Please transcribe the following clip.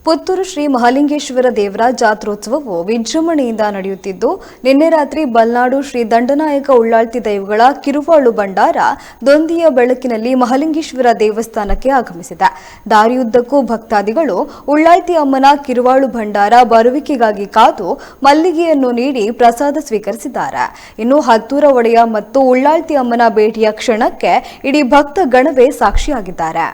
ಪುತ್ತೂರು ಶ್ರೀ ಮಹಾಲಿಂಗೇಶ್ವರ ದೇವರ ಜಾತ್ರೋತ್ಸವವು ವಿಜೃಂಭಣೆಯಿಂದ ನಡೆಯುತ್ತಿದ್ದು, ನಿನ್ನೆ ರಾತ್ರಿ ಬಲ್ನಾಡು ಶ್ರೀ ದಂಡನಾಯಕ ಉಳ್ಳಾಲ್ತಿ ದೈವಗಳ ಕಿರುವಾಳು ಭಂಡಾರ ದೊಂದಿಯ ಬೆಳಕಿನಲ್ಲಿ ಮಹಾಲಿಂಗೇಶ್ವರ ದೇವಸ್ಥಾನಕ್ಕೆ ಆಗಮಿಸಿದೆ. ದಾರಿಯುದ್ದಕ್ಕೂ ಭಕ್ತಾದಿಗಳು ಉಳ್ಳಾಲ್ತಿ ಅಮ್ಮನ ಕಿರುವಾಳು ಭಂಡಾರ ಬರುವಿಕೆಗಾಗಿ ಕಾದು ಮಲ್ಲಿಗೆಯನ್ನು ನೀಡಿ ಪ್ರಸಾದ ಸ್ವೀಕರಿಸಿದ್ದಾರೆ. ಇನ್ನು ಹತ್ತೂರ ಒಡೆಯ ಮತ್ತು ಉಳ್ಳಾಲ್ತಿ ಅಮ್ಮನ ಭೇಟಿಯ ಕ್ಷಣಕ್ಕೆ ಇಡೀ ಭಕ್ತ ಗಣವೇ ಸಾಕ್ಷಿಯಾಗಿದ್ದಾರೆ.